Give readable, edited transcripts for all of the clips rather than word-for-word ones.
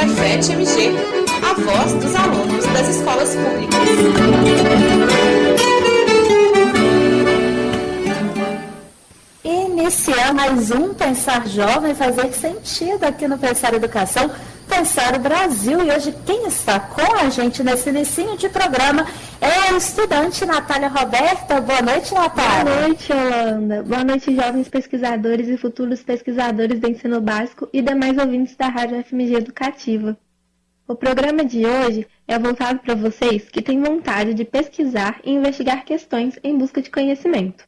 Cefet-MG, a voz dos alunos das escolas públicas. Iniciar mais um Pensar Jovem, fazer sentido aqui no Pensar Educação, Pensar o Brasil. E hoje quem está com a gente nesse inicinho de programa é a estudante Natália Roberta. Boa noite, Natália. Boa noite, Holanda. Boa noite, jovens pesquisadores e futuros pesquisadores do ensino básico e demais ouvintes da Rádio FMG Educativa. O programa de hoje é voltado para vocês que têm vontade de pesquisar e investigar questões em busca de conhecimento.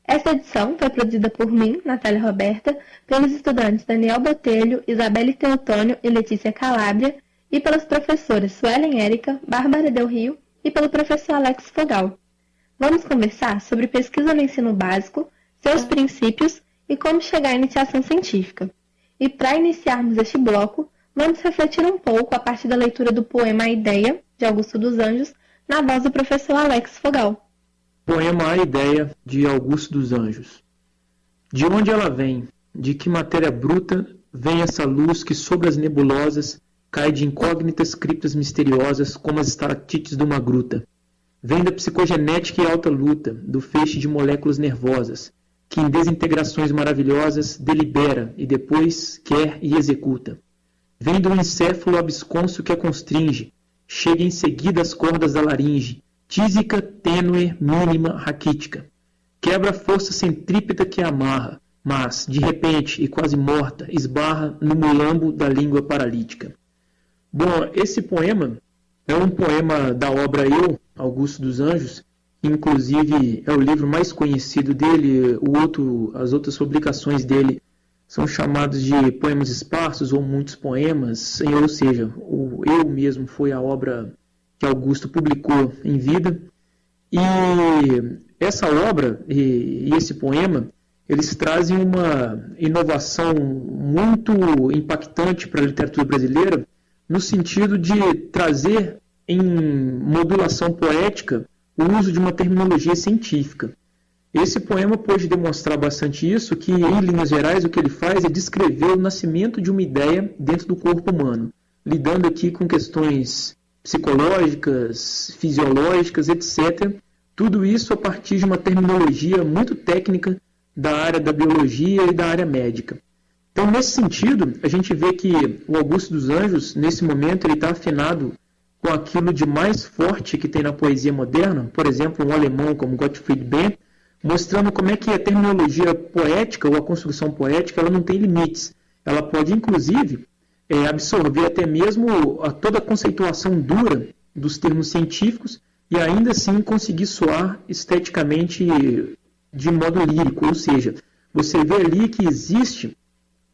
Esta edição foi produzida por mim, Natália Roberta, pelos estudantes Daniel Botelho, Isabelle Teotônio e Letícia Calabria, e pelas professoras Suelen Érica, Bárbara Del Rio e pelo professor Alex Fogal. Vamos conversar sobre pesquisa no ensino básico, seus princípios e como chegar à iniciação científica. E para iniciarmos este bloco, vamos refletir um pouco a partir da leitura do poema A Ideia, de Augusto dos Anjos, na voz do professor Alex Fogal. Poema A Ideia, de Augusto dos Anjos. De onde ela vem? De que matéria bruta vem essa luz que sobre as nebulosas cai de incógnitas criptas misteriosas como as estalactites de uma gruta? Vem da psicogenética e alta luta, do feixe de moléculas nervosas, que em desintegrações maravilhosas delibera e depois quer e executa. Vem do encéfalo absconso que a constringe, chega em seguida às cordas da laringe, tísica, tênue, mínima, raquítica. Quebra a força centrípeta que a amarra, mas, de repente e quase morta, esbarra no mulambo da língua paralítica. Bom, esse poema é um poema da obra Eu, Augusto dos Anjos, que inclusive é o livro mais conhecido dele. As outras publicações dele são chamadas de poemas esparsos ou muitos poemas, ou seja, o Eu mesmo foi a obra que Augusto publicou em vida. E essa obra e esse poema, eles trazem uma inovação muito impactante para a literatura brasileira, no sentido de trazer em modulação poética o uso de uma terminologia científica. Esse poema pôde demonstrar bastante isso, que em linhas gerais o que ele faz é descrever o nascimento de uma ideia dentro do corpo humano, lidando aqui com questões psicológicas, fisiológicas, etc. Tudo isso a partir de uma terminologia muito técnica da área da biologia e da área médica. Então, nesse sentido, a gente vê que o Augusto dos Anjos, nesse momento, ele está afinado com aquilo de mais forte que tem na poesia moderna, por exemplo, um alemão como Gottfried Benn, mostrando como é que a terminologia poética ou a construção poética ela não tem limites. Ela pode, inclusive, absorver até mesmo toda a conceituação dura dos termos científicos e ainda assim conseguir soar esteticamente de modo lírico, ou seja, você vê ali que existe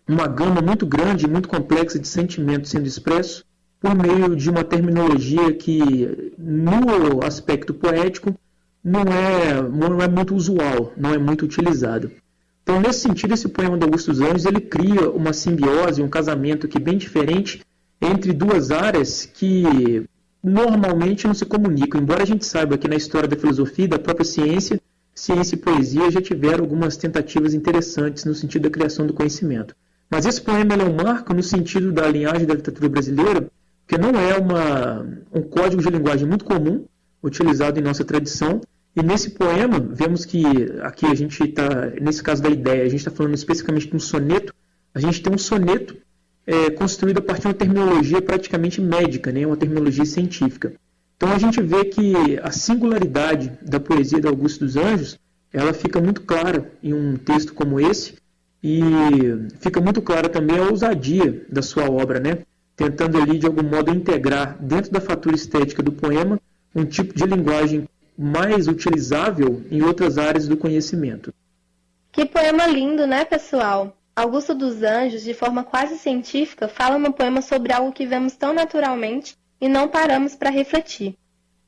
uma gama muito grande e muito complexa de sentimentos sendo expressos por meio de uma terminologia que, no aspecto poético, não é muito usual, não é muito utilizada. Então, nesse sentido, esse poema do Augusto dos Anjos, ele cria uma simbiose, um casamento que é bem diferente entre duas áreas que normalmente não se comunicam. Embora a gente saiba que na história da filosofia e da própria ciência e poesia já tiveram algumas tentativas interessantes no sentido da criação do conhecimento. Mas esse poema é um marco no sentido da linhagem da literatura brasileira, que não é um código de linguagem muito comum, utilizado em nossa tradição. E nesse poema, vemos que aqui a gente está, nesse caso da ideia, a gente está falando especificamente de um soneto. A gente tem um soneto construído a partir de uma terminologia praticamente médica, né, uma terminologia científica. Então a gente vê que a singularidade da poesia de Augusto dos Anjos, ela fica muito clara em um texto como esse, e fica muito clara também a ousadia da sua obra, né, tentando ali de algum modo integrar dentro da fatura estética do poema um tipo de linguagem mais utilizável em outras áreas do conhecimento. Que poema lindo, né, pessoal? Augusto dos Anjos, de forma quase científica, fala no poema sobre algo que vemos tão naturalmente e não paramos para refletir.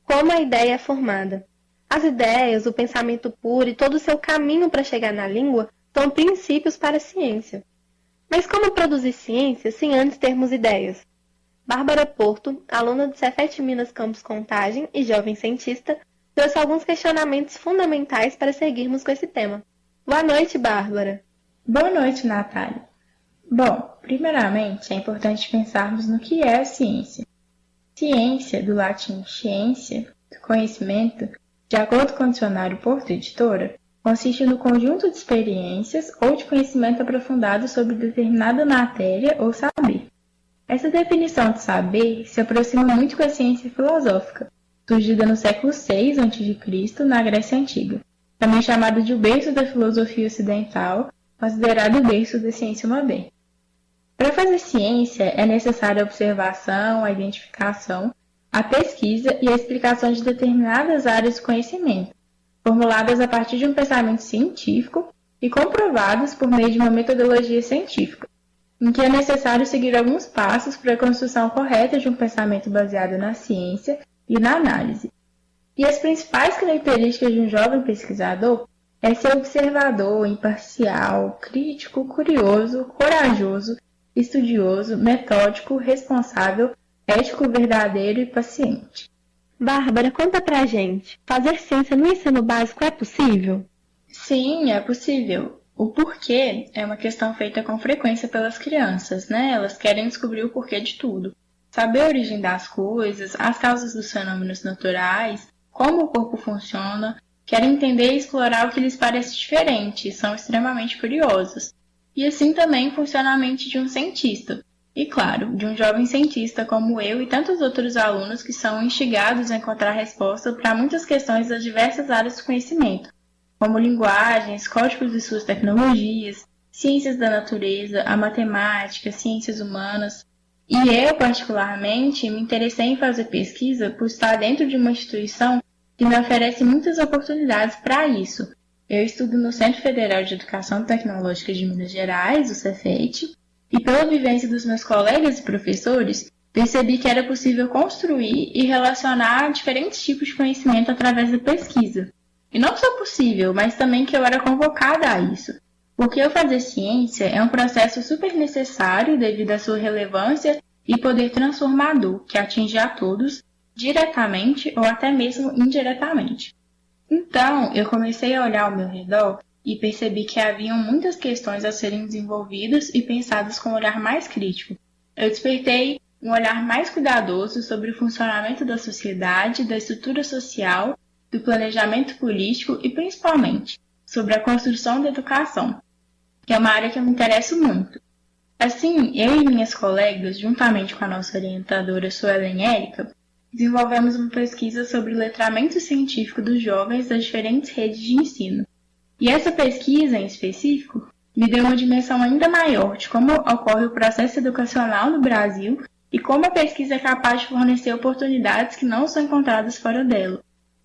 Como a ideia é formada. As ideias, o pensamento puro e todo o seu caminho para chegar na língua são princípios para a ciência. Mas como produzir ciência sem antes termos ideias? Bárbara Porto, aluna do Cefet Minas Campus Contagem e jovem cientista, trouxe alguns questionamentos fundamentais para seguirmos com esse tema. Boa noite, Bárbara. Boa noite, Natália. Bom, Primeiramente, é importante pensarmos no que é a ciência. Ciência, do latim scientia, conhecimento, de acordo com o dicionário Porto Editora, consiste no conjunto de experiências ou de conhecimento aprofundado sobre determinada matéria ou saber. Essa definição de saber se aproxima muito com a ciência filosófica, surgida no século VI a.C., na Grécia Antiga, também chamada de o berço da filosofia ocidental, considerado o berço da ciência moderna. Para fazer ciência, é necessária a observação, a identificação, a pesquisa e a explicação de determinadas áreas de conhecimento, formuladas a partir de um pensamento científico e comprovadas por meio de uma metodologia científica, em que é necessário seguir alguns passos para a construção correta de um pensamento baseado na ciência e na análise. E as principais características de um jovem pesquisador é ser observador, imparcial, crítico, curioso, corajoso, estudioso, metódico, responsável, ético, verdadeiro e paciente. Bárbara, conta pra gente, fazer ciência no ensino básico é possível? Sim, é possível. O porquê é uma questão feita com frequência pelas crianças, né? Elas querem descobrir o porquê de tudo. Saber a origem das coisas, as causas dos fenômenos naturais, como o corpo funciona, querem entender e explorar o que lhes parece diferente e são extremamente curiosos. E assim também funciona a mente de um cientista. E claro, de um jovem cientista como eu e tantos outros alunos que são instigados a encontrar resposta para muitas questões das diversas áreas do conhecimento, como linguagens, códigos de suas tecnologias, ciências da natureza, a matemática, ciências humanas. E eu, particularmente, me interessei em fazer pesquisa por estar dentro de uma instituição que me oferece muitas oportunidades para isso. Eu estudo no Centro Federal de Educação Tecnológica de Minas Gerais, o Cefet, e pela vivência dos meus colegas e professores, percebi que era possível construir e relacionar diferentes tipos de conhecimento através da pesquisa. E não só possível, mas também que eu era convocada a isso. Porque eu fazer ciência é um processo super necessário devido à sua relevância e poder transformador, que atinge a todos, diretamente ou até mesmo indiretamente. Então, eu comecei a olhar ao meu redor e percebi que haviam muitas questões a serem desenvolvidas e pensadas com um olhar mais crítico. Eu despertei um olhar mais cuidadoso sobre o funcionamento da sociedade, da estrutura social, do planejamento político e, principalmente, sobre a construção da educação, que é uma área que eu me interesso muito. Assim, eu e minhas colegas, juntamente com a nossa orientadora Suelen Érica, desenvolvemos uma pesquisa sobre o letramento científico dos jovens das diferentes redes de ensino. E essa pesquisa, em específico, me deu uma dimensão ainda maior de como ocorre o processo educacional no Brasil e como a pesquisa é capaz de fornecer oportunidades que não são encontradas fora dela.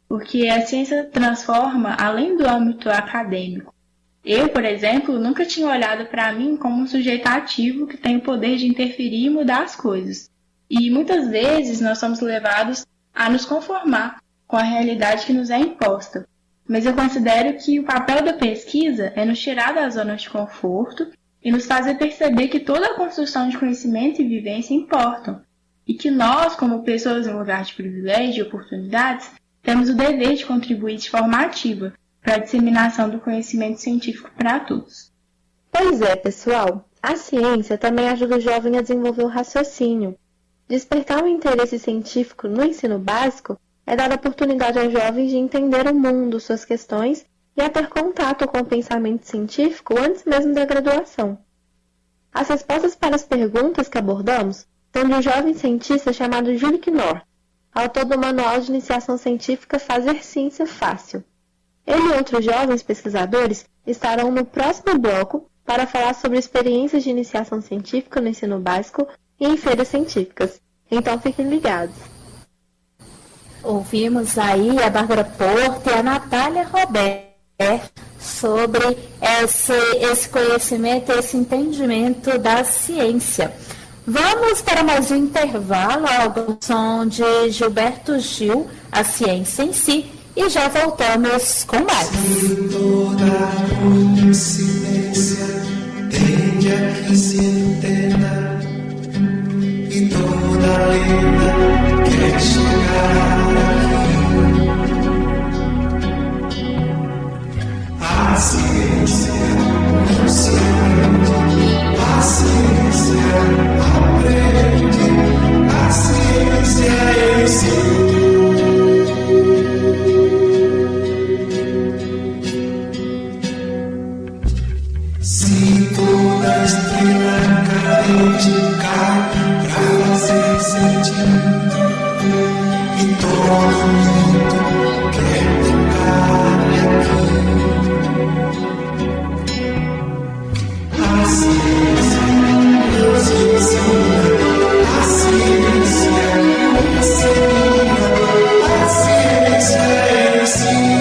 Porque a ciência transforma além do âmbito acadêmico. Eu, por exemplo, nunca tinha olhado para mim como um sujeito ativo que tem o poder de interferir e mudar as coisas. E muitas vezes nós somos levados a nos conformar com a realidade que nos é imposta. Mas eu considero que o papel da pesquisa é nos tirar da zona de conforto e nos fazer perceber que toda a construção de conhecimento e vivência importam. E que nós, como pessoas em lugar de privilégio e oportunidades, temos o dever de contribuir de forma ativa para a disseminação do conhecimento científico para todos. Pois é, pessoal. A ciência também ajuda o jovem a desenvolver o raciocínio. Despertar o interesse científico no ensino básico é dar a oportunidade aos jovens de entender o mundo, suas questões e a ter contato com o pensamento científico antes mesmo da graduação. As respostas para as perguntas que abordamos são de um jovem cientista chamado Júlio Knorr, autor do Manual de Iniciação Científica Fazer Ciência Fácil. Ele e outros jovens pesquisadores estarão no próximo bloco para falar sobre experiências de iniciação científica no ensino básico e em feiras científicas. Então fiquem ligados. Ouvimos aí a Bárbara Porto e a Natália Roberto sobre esse conhecimento, esse entendimento da ciência. Vamos para mais um intervalo, ao som de Gilberto Gil, A Ciência em Si, e já voltamos com mais. Toda coincidência tende a que se entenda, e toda lenda quer chegar aqui. A ciência não se aprende, a ciência Se toda estrela cadente cai pra fazer sentido e todo mundo quer ficar aqui. A ciência nos ensina, a ciência ensina.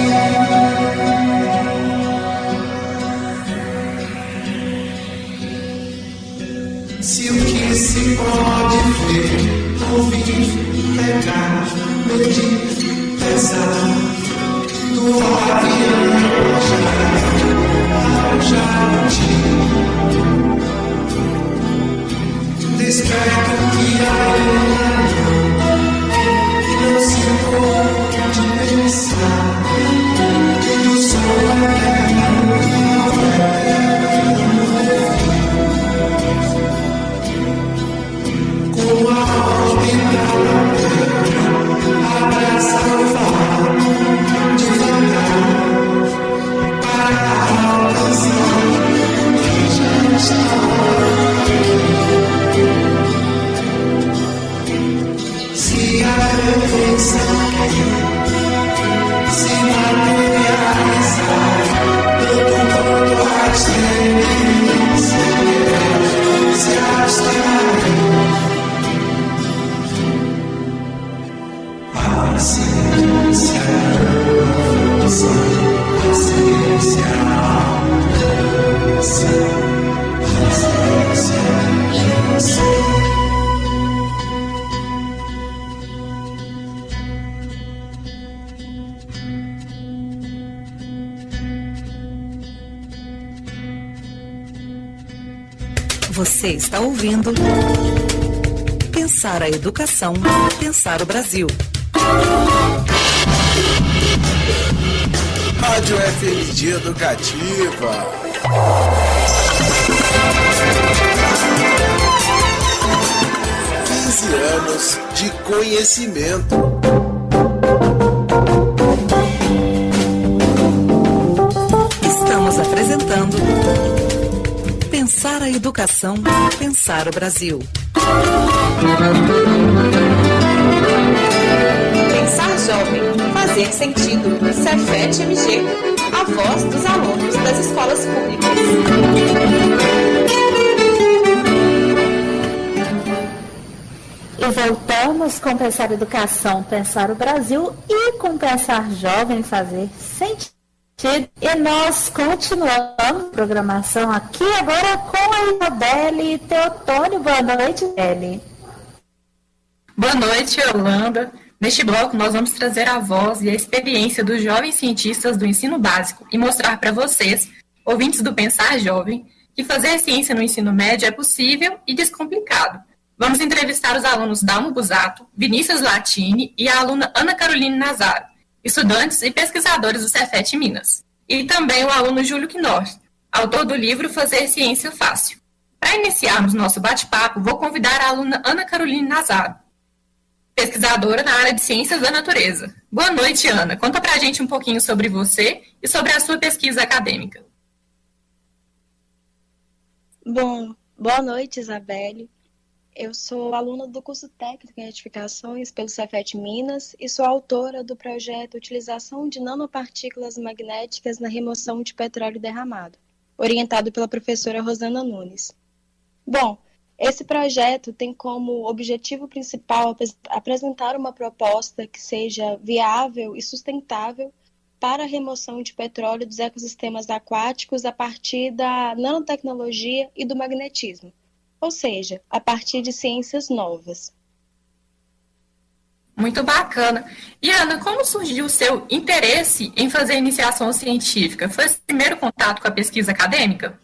Se o que se pode ver, ouvir, pegar, medir, pesar, do avião ao jardim, desperta que a não se pode pensar, que o sol é com a órbita da Terra, abraça o faro devagar para alcançar o que já está aqui. Se a perfeição se materializar, tanto quanto a experiência se abstrair. A ciência avança, a ciência avança, a ciência avança. Você está ouvindo Pensar a Educação, Pensar o Brasil. Rádio FMG Educativa. 15 anos de conhecimento. Estamos apresentando Pensar a Educação, Pensar o Brasil. Pensar jovem, fazer sentido. Cefet-MG, a voz dos alunos das escolas públicas. E voltamos com Pensar Educação, Pensar o Brasil e com Pensar Jovem, fazer sentido. E nós continuamos a programação aqui agora com a Isabelle Teotônio. Boa noite, Isabelle. Boa noite, Yolanda. Neste bloco, nós vamos trazer a voz e a experiência dos jovens cientistas do ensino básico e mostrar para vocês, ouvintes do Pensar Jovem, que fazer ciência no ensino médio é possível e descomplicado. Vamos entrevistar os alunos Dalmo Busato, Vinícius Latini e a aluna Ana Caroline Nazaro, estudantes e pesquisadores do Cefet Minas, e também o aluno Júlio Knorr, autor do livro Fazer Ciência Fácil. Para iniciarmos nosso bate-papo, vou convidar a aluna Ana Caroline Nazaro, pesquisadora na área de Ciências da Natureza. Boa noite, Ana. Conta pra gente um pouquinho sobre você e sobre a sua pesquisa acadêmica. Bom, boa noite, Isabelle. Eu sou aluna do curso técnico em edificações pelo Cefet Minas e sou autora do projeto Utilização de Nanopartículas Magnéticas na Remoção de Petróleo Derramado, orientado pela professora Rosana Nunes. Bom, esse projeto tem como objetivo principal apresentar uma proposta que seja viável e sustentável para a remoção de petróleo dos ecossistemas aquáticos a partir da nanotecnologia e do magnetismo, ou seja, a partir de ciências novas. Muito bacana. E, Ana, como surgiu o seu interesse em fazer iniciação científica? Foi esse primeiro contato com a pesquisa acadêmica?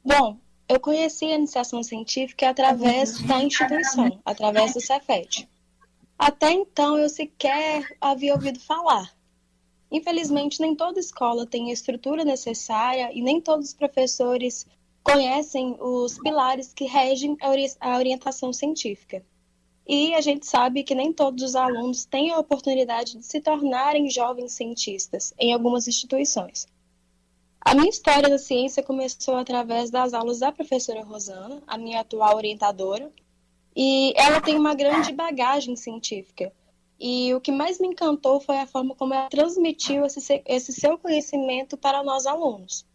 Bom, eu conheci a iniciação científica através da instituição, através do Cefet. Até então, eu sequer havia ouvido falar. Infelizmente, nem toda escola tem a estrutura necessária e nem todos os professores conhecem os pilares que regem a orientação científica. E a gente sabe que nem todos os alunos têm a oportunidade de se tornarem jovens cientistas em algumas instituições. A minha história da ciência começou através das aulas da professora Rosana, a minha atual orientadora, e ela tem uma grande bagagem científica. E o que mais me encantou foi a forma como ela transmitiu esse seu conhecimento para nós alunos.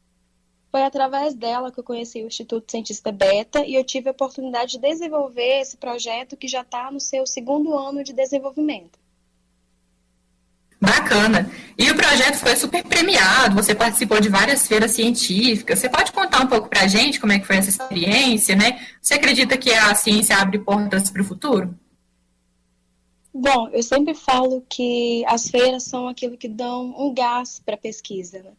Foi através dela que eu conheci o Instituto Cientista Beta e eu tive a oportunidade de desenvolver esse projeto que já está no seu 2º ano de desenvolvimento. Bacana. E o projeto foi super premiado, você participou de várias feiras científicas. Você pode contar um pouco para a gente como é que foi essa experiência, né? Você acredita que a ciência abre portas para o futuro? Bom, eu sempre falo que as feiras são aquilo que dão um gás para a pesquisa, né?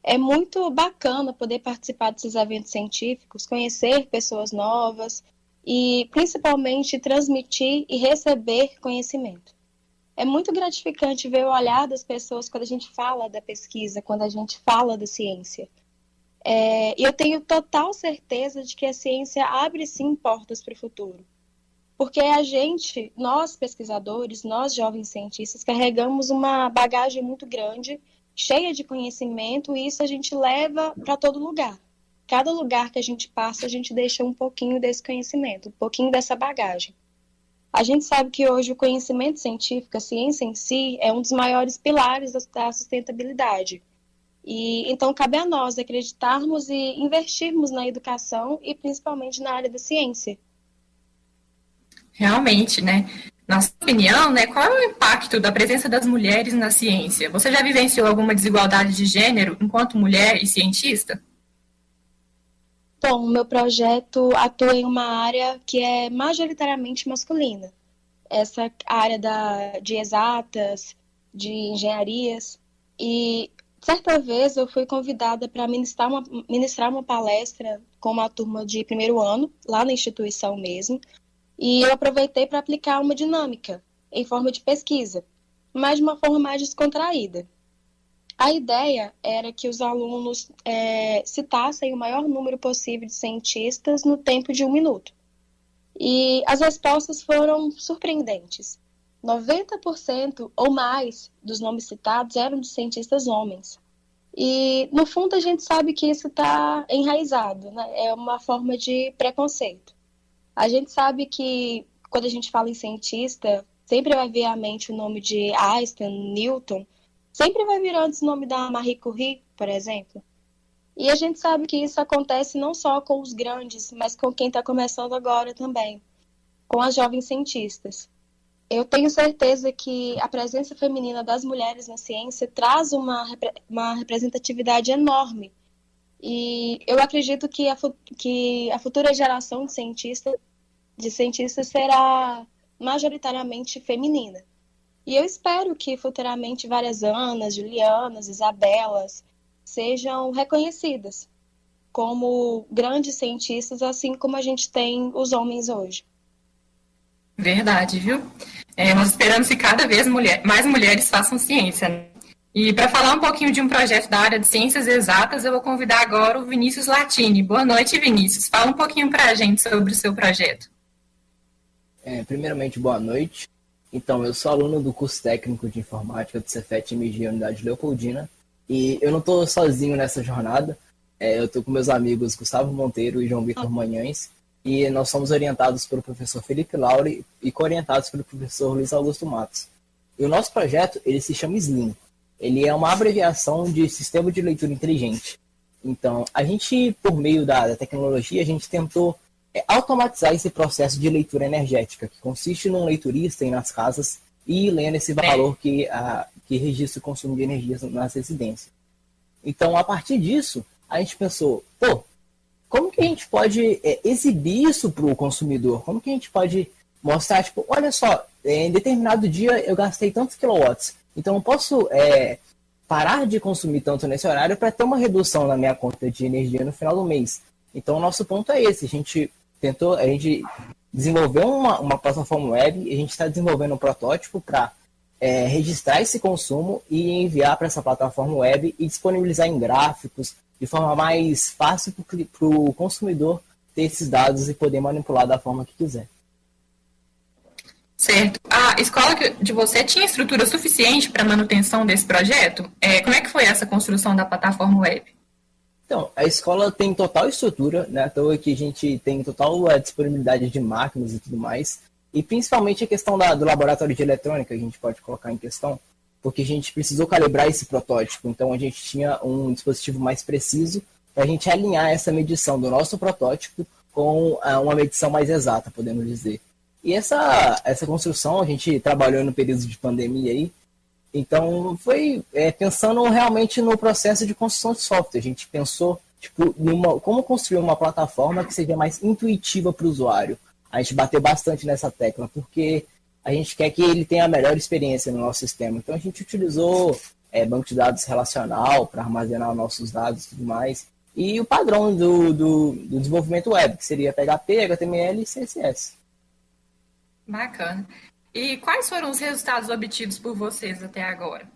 É muito bacana poder participar desses eventos científicos, conhecer pessoas novas e, principalmente, transmitir e receber conhecimento. É muito gratificante ver o olhar das pessoas quando a gente fala da pesquisa, quando a gente fala da ciência. E eu tenho total certeza de que a ciência abre, sim, portas para o futuro. Porque nós pesquisadores, nós jovens cientistas, carregamos uma bagagem muito grande, cheia de conhecimento, e isso a gente leva para todo lugar. Cada lugar que a gente passa, a gente deixa um pouquinho desse conhecimento, um pouquinho dessa bagagem. A gente sabe que hoje o conhecimento científico, a ciência em si, é um dos maiores pilares da sustentabilidade. E então cabe a nós acreditarmos e investirmos na educação e principalmente na área da ciência. Realmente, né? Na sua opinião, né, qual é o impacto da presença das mulheres na ciência? Você já vivenciou alguma desigualdade de gênero enquanto mulher e cientista? Bom, o meu projeto atua em uma área que é majoritariamente masculina. Essa área de exatas, de engenharias. E certa vez eu fui convidada para ministrar uma palestra com uma turma de 1º ano, lá na instituição mesmo. E eu aproveitei para aplicar uma dinâmica em forma de pesquisa, mas de uma forma mais descontraída. A ideia era que os alunos citassem o maior número possível de cientistas no tempo de 1 minuto. E as respostas foram surpreendentes. 90% ou mais dos nomes citados eram de cientistas homens. E, no fundo, a gente sabe que isso está enraizado, né? É uma forma de preconceito. A gente sabe que, quando a gente fala em cientista, sempre vai vir à mente o nome de Einstein, Newton, sempre vai vir antes o nome da Marie Curie, por exemplo. E a gente sabe que isso acontece não só com os grandes, mas com quem está começando agora também, com as jovens cientistas. Eu tenho certeza que a presença feminina das mulheres na ciência traz uma representatividade enorme. E eu acredito que a futura geração de cientistas será majoritariamente feminina. E eu espero que futuramente várias Anas, Julianas, Isabelas sejam reconhecidas como grandes cientistas, assim como a gente tem os homens hoje. Verdade, viu? Nós esperamos que cada vez mais mulheres façam ciência, né? E para falar um pouquinho de um projeto da área de ciências exatas, eu vou convidar agora o Vinícius Latini. Boa noite, Vinícius. Fala um pouquinho para a gente sobre o seu projeto. Primeiramente, boa noite. Então, eu sou aluno do curso técnico de informática do Cefet-MG Unidade Leopoldina, e eu não estou sozinho nessa jornada. Eu estou com meus amigos Gustavo Monteiro e João Vitor Manhães, e nós somos orientados pelo professor Felipe Laure e co-orientados pelo professor Luiz Augusto Matos. E o nosso projeto, ele se chama SLIM. Ele é uma abreviação de Sistema de Leitura Inteligente. Então, a gente, por meio da tecnologia, a gente tentou automatizar esse processo de leitura energética, que consiste num leiturista ir nas casas e lendo esse valor que registra o consumo de energia nas residências. Então, a partir disso, a gente pensou, como que a gente pode exibir isso para o consumidor? Como que a gente pode mostrar, olha só, em determinado dia eu gastei tantos kilowatts, então eu posso parar de consumir tanto nesse horário para ter uma redução na minha conta de energia no final do mês. Então, o nosso ponto é esse. A gente desenvolveu uma plataforma web e a gente está desenvolvendo um protótipo para registrar esse consumo e enviar para essa plataforma web e disponibilizar em gráficos de forma mais fácil para o consumidor ter esses dados e poder manipular da forma que quiser. Certo. A escola de você tinha estrutura suficiente para a manutenção desse projeto? Como é que foi essa construção da plataforma web? Então, a escola tem total estrutura, né? À toa que a gente tem total disponibilidade de máquinas e tudo mais. E principalmente a questão do laboratório de eletrônica, a gente pode colocar em questão, porque a gente precisou calibrar esse protótipo. Então, a gente tinha um dispositivo mais preciso para a gente alinhar essa medição do nosso protótipo com uma medição mais exata, podemos dizer. E essa construção, a gente trabalhou no período de pandemia aí, então foi pensando realmente no processo de construção de software. A gente pensou como construir uma plataforma que seja mais intuitiva para o usuário. A gente bateu bastante nessa tecla, porque a gente quer que ele tenha a melhor experiência no nosso sistema. Então a gente utilizou banco de dados relacional para armazenar nossos dados e tudo mais. E o padrão do desenvolvimento web, que seria PHP, HTML e CSS. Bacana. E quais foram os resultados obtidos por vocês até agora?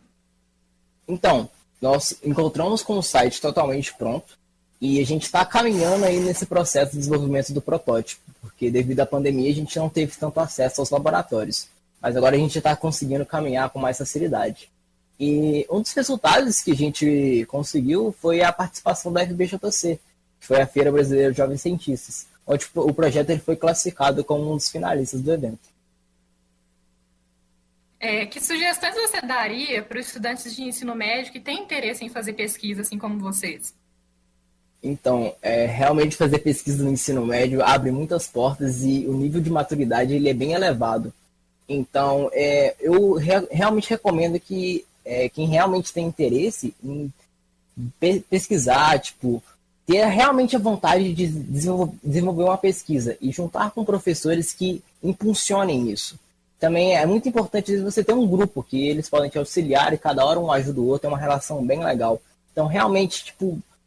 Então, nós encontramos com o site totalmente pronto e a gente está caminhando aí nesse processo de desenvolvimento do protótipo, porque devido à pandemia a gente não teve tanto acesso aos laboratórios. Mas agora a gente está conseguindo caminhar com mais facilidade. E um dos resultados que a gente conseguiu foi a participação da FBJC, que foi a Feira Brasileira de Jovens Cientistas, onde o projeto ele foi classificado como um dos finalistas do evento. Que sugestões você daria para os estudantes de ensino médio que têm interesse em fazer pesquisa, assim como vocês? Então, realmente fazer pesquisa no ensino médio abre muitas portas e o nível de maturidade ele é bem elevado. Então, eu realmente recomendo que quem realmente tem interesse em pesquisar, ter realmente a vontade de desenvolver uma pesquisa e juntar com professores que impulsionem isso. Também é muito importante você ter um grupo que eles podem te auxiliar e cada hora um ajuda o outro, é uma relação bem legal. Então, realmente,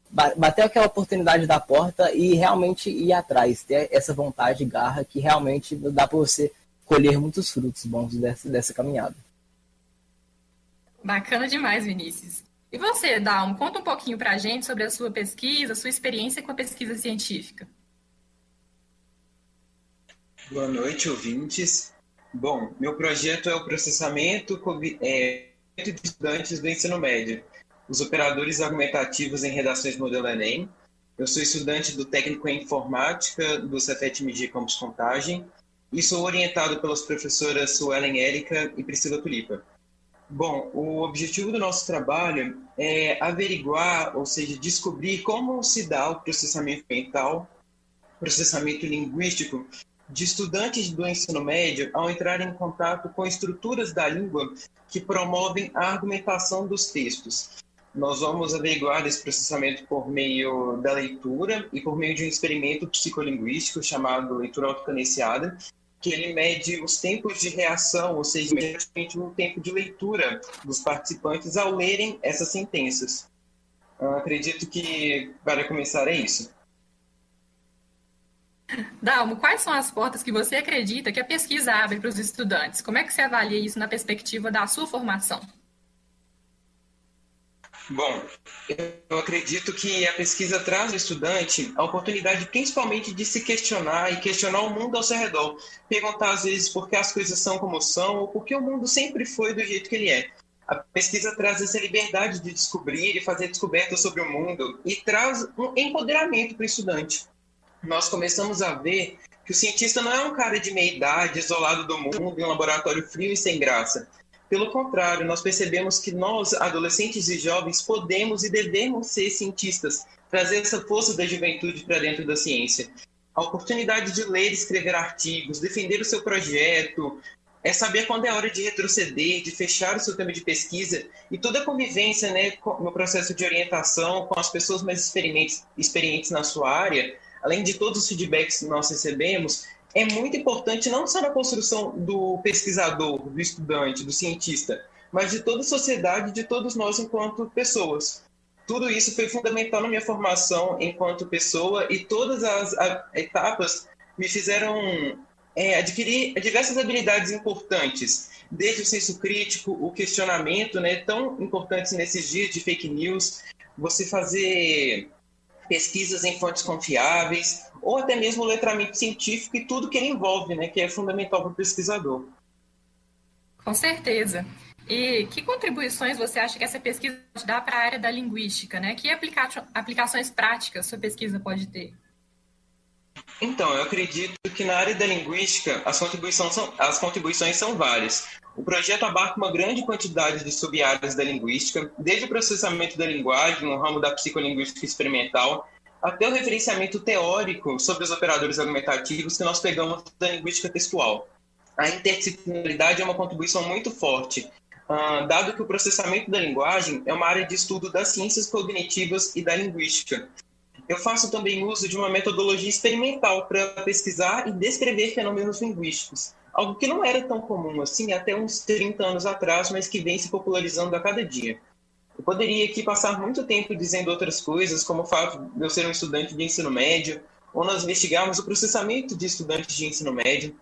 bater aquela oportunidade da porta e realmente ir atrás, ter essa vontade e garra que realmente dá para você colher muitos frutos bons dessa caminhada. Bacana demais, Vinícius. E você, Dalmo, conta um pouquinho para a gente sobre a sua pesquisa, sua experiência com a pesquisa científica. Boa noite, ouvintes. Bom, meu projeto é o processamento de estudantes do ensino médio, os operadores argumentativos em redações modelo Enem. Eu sou estudante do técnico em informática do Cefet-MG Campus Contagem e sou orientado pelas professoras Suelen Érica e Priscila Tulipa. Bom, o objetivo do nosso trabalho é averiguar, ou seja, descobrir como se dá o processamento mental, processamento linguístico de estudantes do ensino médio ao entrar em contato com estruturas da língua que promovem a argumentação dos textos. Nós vamos averiguar esse processamento por meio da leitura e por meio de um experimento psicolinguístico chamado leitura autocadenciada, que ele mede os tempos de reação, ou seja, praticamente um tempo de leitura dos participantes ao lerem essas sentenças. Eu acredito que, para começar, é isso. Dalmo, quais são as portas que você acredita que a pesquisa abre para os estudantes? Como é que você avalia isso na perspectiva da sua formação? Bom, eu acredito que a pesquisa traz ao estudante a oportunidade principalmente de se questionar e questionar o mundo ao seu redor. Perguntar às vezes por que as coisas são como são ou por que o mundo sempre foi do jeito que ele é. A pesquisa traz essa liberdade de descobrir e fazer descobertas sobre o mundo e traz um empoderamento para o estudante. Nós começamos a ver que o cientista não é um cara de meia idade, isolado do mundo, em um laboratório frio e sem graça. Pelo contrário, nós percebemos que nós, adolescentes e jovens, podemos e devemos ser cientistas, trazer essa força da juventude para dentro da ciência. A oportunidade de ler e escrever artigos, defender o seu projeto, é saber quando é hora de retroceder, de fechar o seu tema de pesquisa e toda a convivência, no processo de orientação com as pessoas mais experientes na sua área, além de todos os feedbacks que nós recebemos, é muito importante não só na construção do pesquisador, do estudante, do cientista, mas de toda a sociedade, de todos nós enquanto pessoas. Tudo isso foi fundamental na minha formação enquanto pessoa e todas as etapas me fizeram adquirir diversas habilidades importantes, desde o senso crítico, o questionamento, tão importantes nesses dias de fake news, você fazer pesquisas em fontes confiáveis, ou até mesmo o letramento científico e tudo que ele envolve, que é fundamental para o pesquisador. Com certeza. E que contribuições você acha que essa pesquisa pode dar para a área da linguística, né? Que aplicações práticas sua pesquisa pode ter? Então, eu acredito que na área da linguística as contribuições são várias. O projeto abarca uma grande quantidade de sub-áreas da linguística, desde o processamento da linguagem, no ramo da psicolinguística experimental, até o referenciamento teórico sobre os operadores argumentativos que nós pegamos da linguística textual. A interdisciplinaridade é uma contribuição muito forte, dado que o processamento da linguagem é uma área de estudo das ciências cognitivas e da linguística. Eu faço também uso de uma metodologia experimental para pesquisar e descrever fenômenos linguísticos, algo que não era tão comum assim até uns 30 anos atrás, mas que vem se popularizando a cada dia. Eu poderia aqui passar muito tempo dizendo outras coisas, como o fato de eu ser um estudante de ensino médio, ou nós investigarmos o processamento de estudantes de ensino médio,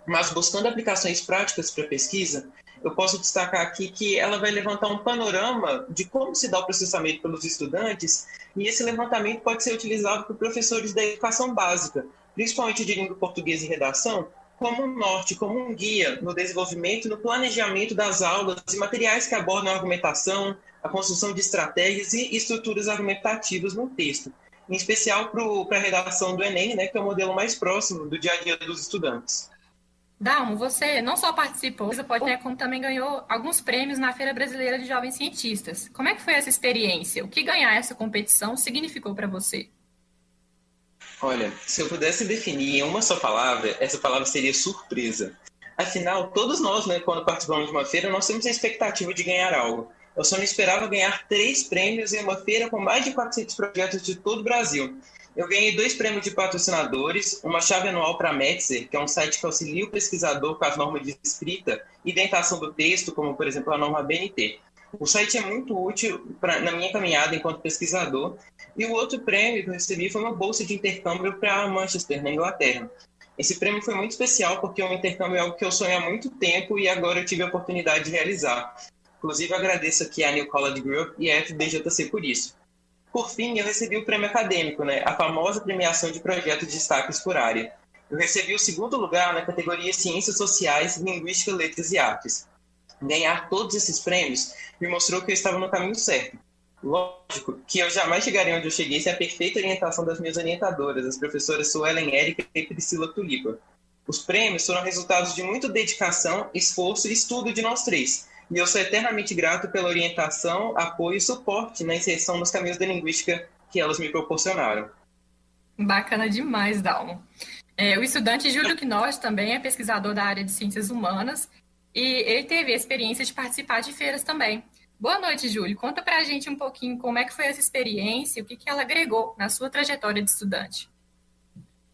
mas buscando aplicações práticas para a pesquisa, eu posso destacar aqui que ela vai levantar um panorama de como se dá o processamento pelos estudantes, e esse levantamento pode ser utilizado por professores da educação básica, principalmente de língua portuguesa e redação, como um norte, como um guia no desenvolvimento e no planejamento das aulas e materiais que abordam a argumentação, a construção de estratégias e estruturas argumentativas no texto, em especial para a redação do Enem, né, que é o modelo mais próximo do dia a dia dos estudantes. Dalmo, você não só participou, como também ganhou alguns prêmios na Feira Brasileira de Jovens Cientistas. Como é que foi essa experiência? O que ganhar essa competição significou para você? Olha, se eu pudesse definir em uma só palavra, essa palavra seria surpresa. Afinal, todos nós, né, quando participamos de uma feira, nós temos a expectativa de ganhar algo. Eu só não esperava ganhar 3 prêmios em uma feira com mais de 400 projetos de todo o Brasil. Eu ganhei 2 prêmios de patrocinadores, uma chave anual para a Metzer, que é um site que auxilia o pesquisador com as normas de escrita e dentação do texto, como, por exemplo, a norma BNT. O site é muito útil na minha caminhada enquanto pesquisador. E o outro prêmio que eu recebi foi uma bolsa de intercâmbio para Manchester, na Inglaterra. Esse prêmio foi muito especial porque o intercâmbio é algo que eu sonho há muito tempo e agora eu tive a oportunidade de realizar. Inclusive, eu agradeço aqui a New College Group e a FBJC por isso. Por fim, eu recebi o prêmio acadêmico, né? A famosa premiação de projetos de destaques por área. Eu recebi o 2º lugar na categoria Ciências Sociais, Linguística, Letras e Artes. Ganhar todos esses prêmios me mostrou que eu estava no caminho certo. Lógico que eu jamais chegaria onde eu cheguei sem a perfeita orientação das minhas orientadoras, as professoras Suelen Érica e Priscila Tulipa. Os prêmios foram resultados de muita dedicação, esforço e estudo de nós 3. E eu sou eternamente grato pela orientação, apoio e suporte na inserção nos caminhos da linguística que elas me proporcionaram. Bacana demais, Dalmo. O estudante Júlio Knorr também é pesquisador da área de ciências humanas e ele teve a experiência de participar de feiras também. Boa noite, Júlio. Conta pra gente um pouquinho como é que foi essa experiência e o que ela agregou na sua trajetória de estudante.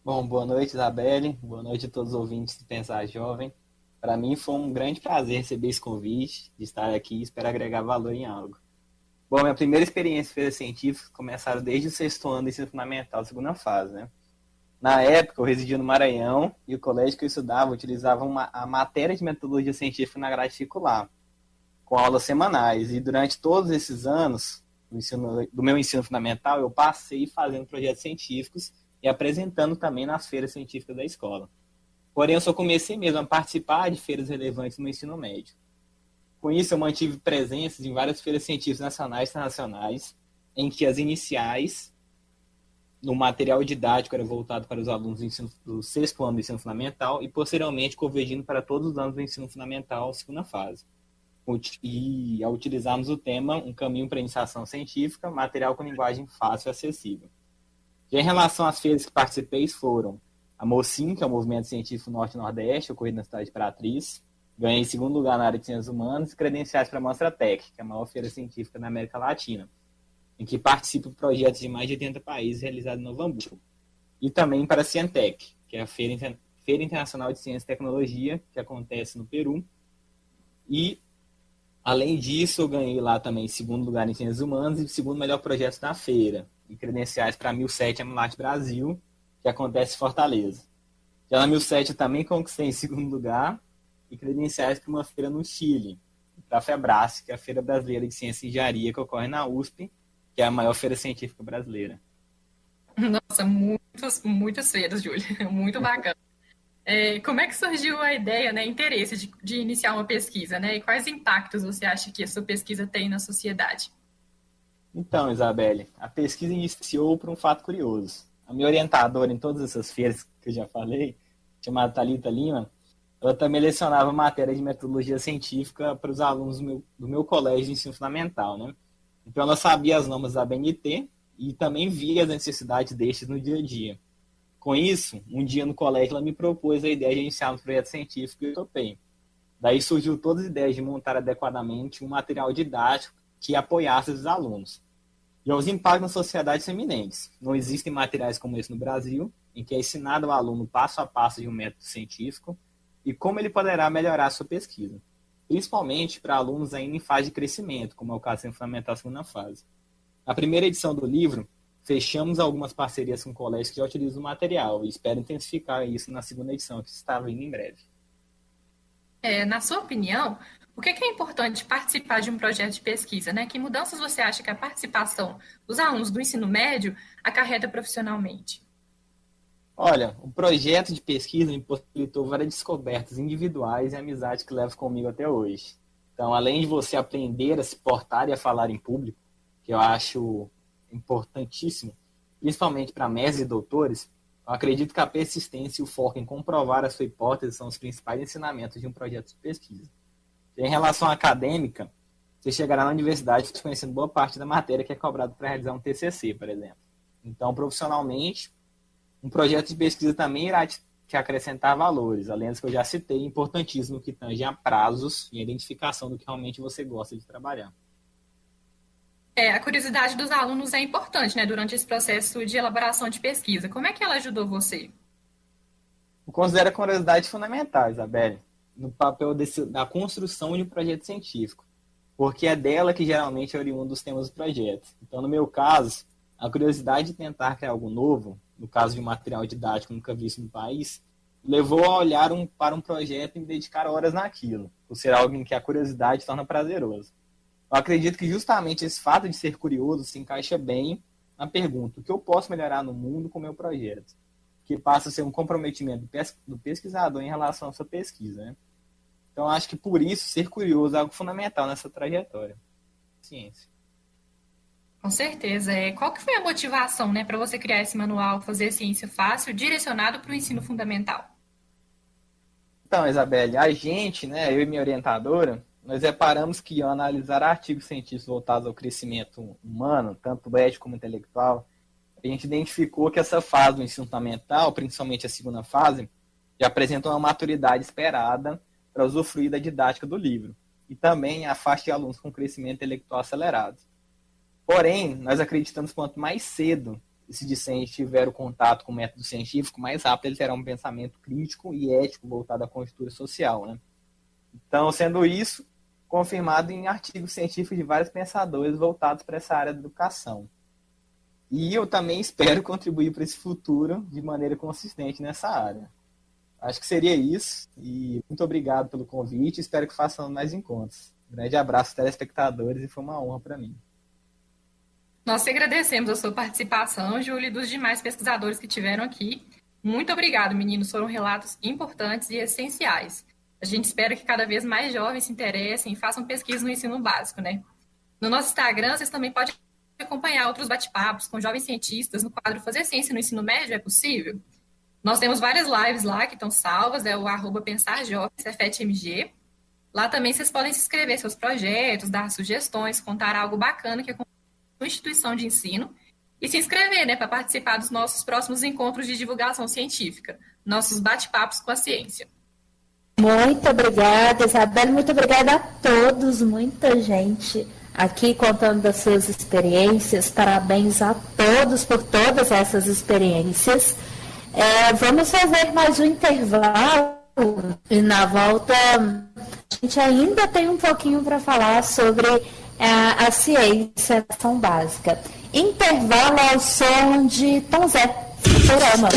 Bom, boa noite, Isabelle. Boa noite a todos os ouvintes do Pensar Jovem. Para mim foi um grande prazer receber esse convite, de estar aqui e espero agregar valor em algo. Bom, minha primeira experiência em feiras científicas começaram desde o 6º ano do ensino fundamental, segunda fase, né? Na época, eu residia no Maranhão e o colégio que eu estudava utilizava a matéria de metodologia científica na grade curricular, com aulas semanais. E durante todos esses anos do meu ensino fundamental, eu passei fazendo projetos científicos e apresentando também nas feiras científicas da escola. Porém, eu só comecei mesmo a participar de feiras relevantes no ensino médio. Com isso, eu mantive presenças em várias feiras científicas nacionais e internacionais, em que as iniciais, no material didático, era voltado para os alunos do 6º ano do ensino fundamental e, posteriormente, convergindo para todos os anos do ensino fundamental, segunda fase. E, ao utilizarmos o tema Um Caminho para a Iniciação Científica, material com linguagem fácil e acessível. Já em relação às feiras que participei foram a MOCIM, que é o Movimento Científico Norte-Nordeste, ocorrido na cidade de Imperatriz. Ganhei 2º lugar na área de Ciências Humanas e credenciais para a Mostratec, que é a maior feira científica da América Latina, em que participo de projetos de mais de 80 países realizados em Novo Hamburgo. E também para a Cientec, que é a Feira Internacional de Ciência e Tecnologia, que acontece no Peru. E, além disso, eu ganhei lá também 2º lugar em Ciências Humanas e 2º melhor projeto da feira, e credenciais para a 1007 Amulat Brasil, que acontece em Fortaleza. Já na 1007 eu também conquistei em 2º lugar e credenciais para uma feira no Chile, para a FEBRAS, que é a Feira Brasileira de Ciência e Engenharia, que ocorre na USP, que é a maior feira científica brasileira. Nossa, muitas feiras, Júlia. Muito bacana. Como é que surgiu a ideia, né, interesse de iniciar uma pesquisa, né? E quais impactos você acha que a sua pesquisa tem na sociedade? Então, Isabelle, a pesquisa iniciou por um fato curioso. A minha orientadora em todas essas feiras que eu já falei, chamada Thalita Lima, ela também lecionava matéria de metodologia científica para os alunos do meu colégio de ensino fundamental, né? Então ela sabia as normas da ABNT e também via as necessidades destes no dia a dia. Com isso, um dia no colégio ela me propôs a ideia de iniciar um projeto científico e eu topei. Daí surgiu todas as ideias de montar adequadamente um material didático que apoiasse os alunos. E os impactos na sociedade são eminentes. Não existem materiais como esse no Brasil, em que é ensinado ao aluno passo a passo de um método científico e como ele poderá melhorar a sua pesquisa, principalmente para alunos ainda em fase de crescimento, como é o caso do ensino fundamental segunda fase. Na primeira edição do livro, fechamos algumas parcerias com colégios que já utilizam o material e espero intensificar isso na segunda edição, que está vindo em breve. Na sua opinião, por que é importante participar de um projeto de pesquisa, né? Que mudanças você acha que a participação dos alunos do ensino médio acarreta profissionalmente? Olha, o projeto de pesquisa me possibilitou várias descobertas individuais e amizades que levo comigo até hoje. Então, além de você aprender a se portar e a falar em público, que eu acho importantíssimo, principalmente para mestres e doutores, eu acredito que a persistência e o foco em comprovar a sua hipótese são os principais ensinamentos de um projeto de pesquisa. Em relação à acadêmica, você chegará na universidade conhecendo boa parte da matéria que é cobrada para realizar um TCC, por exemplo. Então, profissionalmente, um projeto de pesquisa também irá te acrescentar valores, além dos que eu já citei, importantíssimo que tange a prazos e a identificação do que realmente você gosta de trabalhar. A curiosidade dos alunos é importante, né, durante esse processo de elaboração de pesquisa. Como é que ela ajudou você? Eu considero a curiosidade fundamental, Isabelle, no papel da construção de um projeto científico, porque é dela que geralmente é oriundo dos temas do projeto. Então, no meu caso, a curiosidade de tentar criar algo novo, no caso de um material didático nunca visto no país, levou a olhar para um projeto e me dedicar horas naquilo, por ser algo em que a curiosidade torna prazeroso. Eu acredito que justamente esse fato de ser curioso se encaixa bem na pergunta: o que eu posso melhorar no mundo com o meu projeto? Que passa a ser um comprometimento do pesquisador em relação à sua pesquisa, né? Então, acho que por isso, ser curioso é algo fundamental nessa trajetória. Ciência. Com certeza. Qual que foi a motivação, né, para você criar esse manual Fazer Ciência Fácil, direcionado para o ensino fundamental? Então, Isabelle, a gente, né, eu e minha orientadora, nós reparamos que ao analisar artigos científicos voltados ao crescimento humano, tanto ético como intelectual, a gente identificou que essa fase do ensino fundamental, principalmente a segunda fase, já apresenta uma maturidade esperada para usufruir da didática do livro, e também a faixa de alunos com crescimento intelectual acelerado. Porém, nós acreditamos que quanto mais cedo esse discente tiver o contato com o método científico, mais rápido ele terá um pensamento crítico e ético voltado à conjuntura social, né? Então, sendo isso, confirmado em artigos científicos de vários pensadores voltados para essa área da educação. E eu também espero contribuir para esse futuro de maneira consistente nessa área. Acho que seria isso, e muito obrigado pelo convite, espero que façam mais encontros. Um grande abraço, telespectadores, e foi uma honra para mim. Nós te agradecemos a sua participação, Júlio, e dos demais pesquisadores que tiveram aqui. Muito obrigado, meninos, foram relatos importantes e essenciais. A gente espera que cada vez mais jovens se interessem e façam pesquisa no ensino básico, né? No nosso Instagram, vocês também podem acompanhar outros bate-papos com jovens cientistas no quadro Fazer Ciência no Ensino Médio é Possível? Nós temos várias lives lá que estão salvas, é o @pensarjovem, CEFET-MG. Lá também vocês podem se inscrever seus projetos, dar sugestões, contar algo bacana que acontece na sua instituição de ensino e se inscrever, né, para participar dos nossos próximos encontros de divulgação científica, nossos bate-papos com a ciência. Muito obrigada, Isabelle. Muito obrigada a todos, muita gente aqui contando das suas experiências. Parabéns a todos por todas essas experiências. Vamos fazer mais um intervalo e na volta a gente ainda tem um pouquinho para falar sobre a ciência, a educação básica. Intervalo ao som de Tom Zé, Futurama.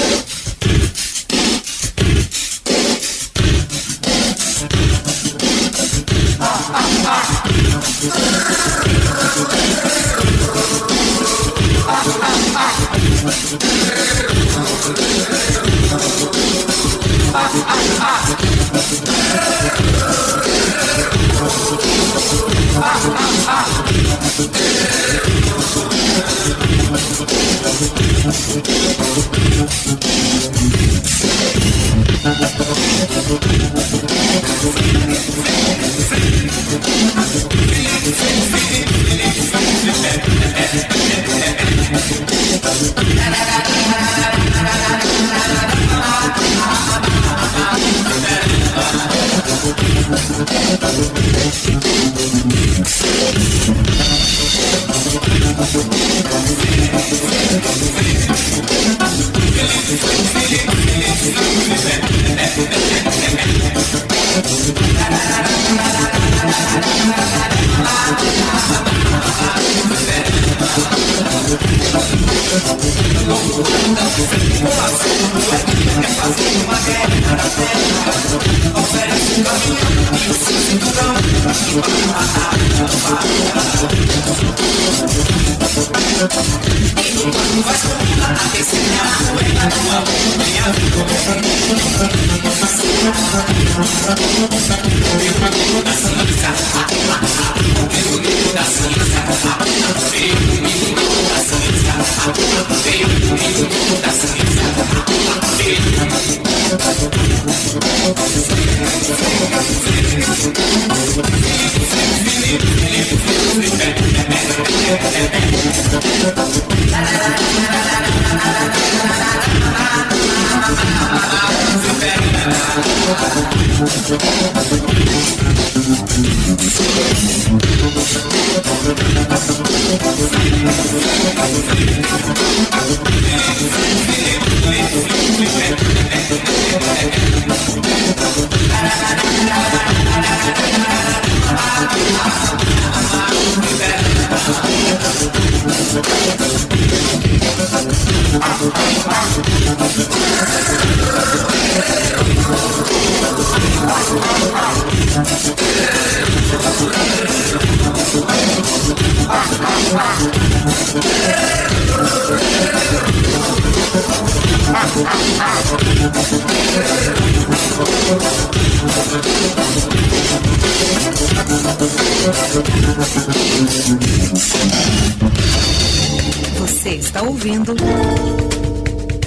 Você está ouvindo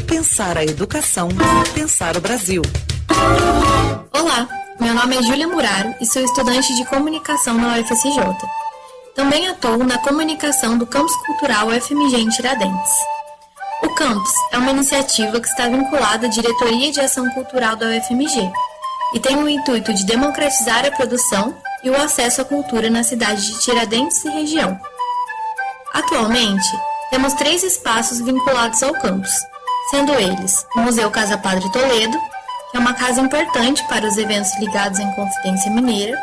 Pensar a Educação, Pensar o Brasil. Olá, meu nome é Júlia Muraro e sou estudante de comunicação na UFSJ. Também atuo na comunicação do Campus Cultural UFMG em Tiradentes. O Campus é uma iniciativa que está vinculada à Diretoria de Ação Cultural da UFMG e tem o intuito de democratizar a produção e o acesso à cultura na cidade de Tiradentes e região. Atualmente, temos 3 espaços vinculados ao campus, sendo eles o Museu Casa Padre Toledo, que é uma casa importante para os eventos ligados à Inconfidência Mineira,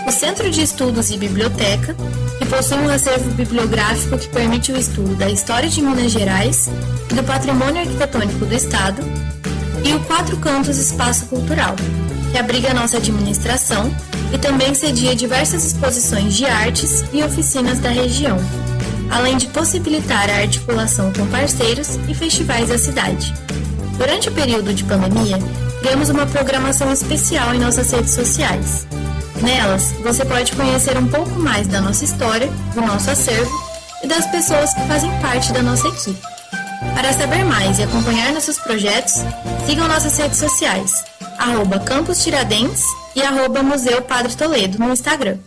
o Centro de Estudos e Biblioteca, que possui um acervo bibliográfico que permite o estudo da história de Minas Gerais e do patrimônio arquitetônico do Estado, e o 4 Cantos Espaço Cultural, que abriga a nossa administração e também cedia diversas exposições de artes e oficinas da região, além de possibilitar a articulação com parceiros e festivais da cidade. Durante o período de pandemia, criamos uma programação especial em nossas redes sociais. Nelas, você pode conhecer um pouco mais da nossa história, do nosso acervo e das pessoas que fazem parte da nossa equipe. Para saber mais e acompanhar nossos projetos, sigam nossas redes sociais, @Campus Tiradentes e @Museu Padre Toledo no Instagram.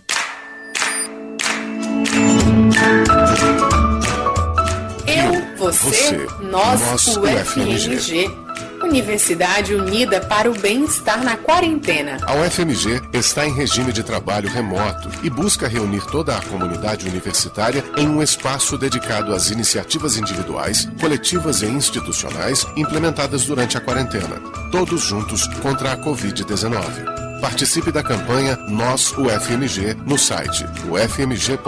Você, nós, UFMG. Universidade Unida para o Bem-Estar na Quarentena. A UFMG está em regime de trabalho remoto e busca reunir toda a comunidade universitária em um espaço dedicado às iniciativas individuais, coletivas e institucionais implementadas durante a quarentena. Todos juntos contra a Covid-19. Participe da campanha Nós UFMG no site ufmg.br/nós